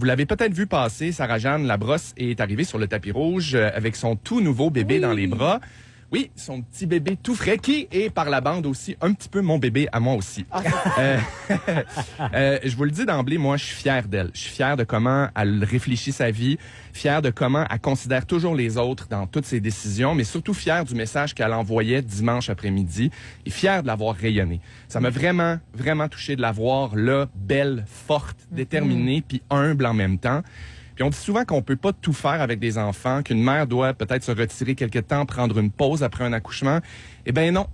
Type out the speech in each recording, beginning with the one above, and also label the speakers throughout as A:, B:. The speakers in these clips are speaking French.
A: Vous l'avez peut-être vu passer, Sarah-Jeanne Labrosse est arrivée sur le tapis rouge avec son tout nouveau bébé dans les bras. Oui, son petit bébé tout frais, qui est par la bande aussi un petit peu mon bébé à moi aussi. Je vous le dis d'emblée, moi, je suis fier d'elle. Je suis fier de comment elle réfléchit sa vie, fier de comment elle considère toujours les autres dans toutes ses décisions, mais surtout fier du message qu'elle envoyait dimanche après-midi et fier de l'avoir rayonné. Ça m'a vraiment, vraiment touché de la voir là, belle, forte, déterminée, puis humble en même temps. Puis on dit souvent qu'on peut pas tout faire avec des enfants, qu'une mère doit peut-être se retirer quelque temps, prendre une pause après un accouchement. Eh bien non,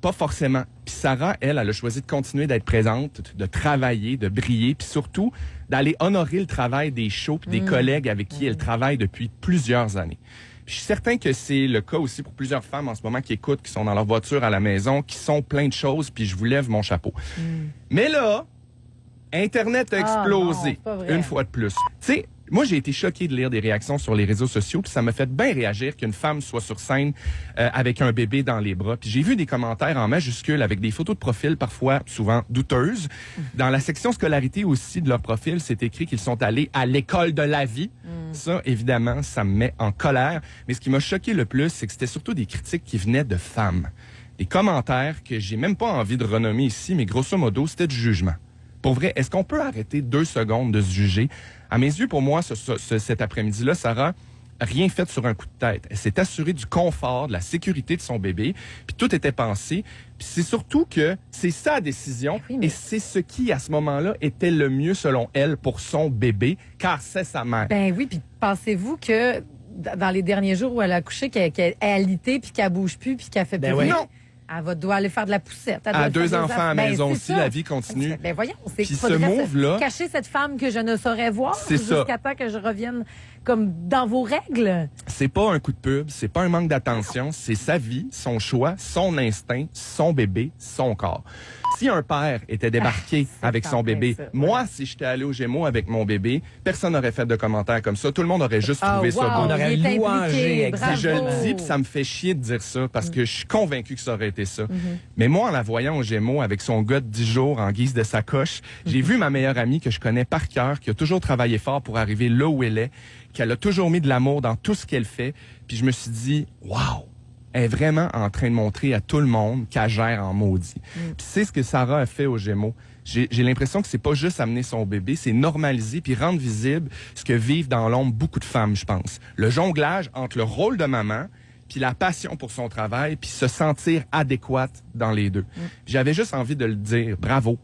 A: pas forcément. Puis Sarah, elle a choisi de continuer d'être présente, de travailler, de briller, puis surtout d'aller honorer le travail des shows puis des collègues avec qui elle travaille depuis plusieurs années. Puis je suis certain que c'est le cas aussi pour plusieurs femmes en ce moment qui écoutent, qui sont dans leur voiture à la maison, qui sont plein de choses, puis je vous lève mon chapeau. Mais là, Internet a explosé, une fois de plus. Tu sais, moi, j'ai été choqué de lire des réactions sur les réseaux sociaux, puis ça m'a fait bien réagir qu'une femme soit sur scène avec un bébé dans les bras. Puis j'ai vu des commentaires en majuscules avec des photos de profil parfois souvent douteuses. Dans la section scolarité aussi de leur profil, c'est écrit qu'ils sont allés à l'école de la vie. Ça, évidemment, ça me met en colère. Mais ce qui m'a choqué le plus, c'est que c'était surtout des critiques qui venaient de femmes. Des commentaires que j'ai même pas envie de renommer ici, mais grosso modo, c'était du jugement. Pour vrai, est-ce qu'on peut arrêter 2 secondes de se juger? À mes yeux, pour moi, cet après-midi-là, Sarah rien fait sur un coup de tête. Elle s'est assurée du confort, de la sécurité de son bébé, puis tout était pensé. Puis c'est surtout que c'est sa décision et c'est ce qui, à ce moment-là, était le mieux, selon elle, pour son bébé, car c'est sa mère.
B: Ben oui, puis pensez-vous que dans les derniers jours où elle a accouché, qu'elle a alité, puis qu'elle bouge doit puis qu'elle fait plus rien? Non. Elle doit aller faire de la poussette. Elle
A: a 2 enfants à la maison aussi, la vie continue.
B: Ben voyons, c'est
A: puis ce move-là,
B: cacher cette femme que je ne saurais voir jusqu'à temps que je revienne comme dans vos règles.
A: C'est pas un coup de pub, c'est pas un manque d'attention, c'est sa vie, son choix, son instinct, son bébé, son corps. Si un père était débarqué avec son bébé, moi, si j'étais allé au Gémeaux avec mon bébé, personne n'aurait fait de commentaires comme ça. Tout le monde aurait juste trouvé ça beau.
C: On aurait louangé,
A: exactement. Je le dis, puis ça me fait chier de dire ça, parce que je suis convaincu que ça aurait été ça. Mais moi, en la voyant au Gémeaux avec son gars de 10 jours en guise de sacoche, j'ai vu ma meilleure amie que je connais par cœur, qui a toujours travaillé fort pour arriver là où elle est, qu'elle a toujours mis de l'amour dans tout ce qu'elle fait. Puis je me suis dit, wow! Elle est vraiment en train de montrer à tout le monde qu'elle gère en maudit. Puis c'est ce que Sarah a fait aux Gémeaux. J'ai l'impression que c'est pas juste amener son bébé, c'est normaliser puis rendre visible ce que vivent dans l'ombre beaucoup de femmes, je pense. Le jonglage entre le rôle de maman puis la passion pour son travail puis se sentir adéquate dans les deux. J'avais juste envie de le dire. Bravo.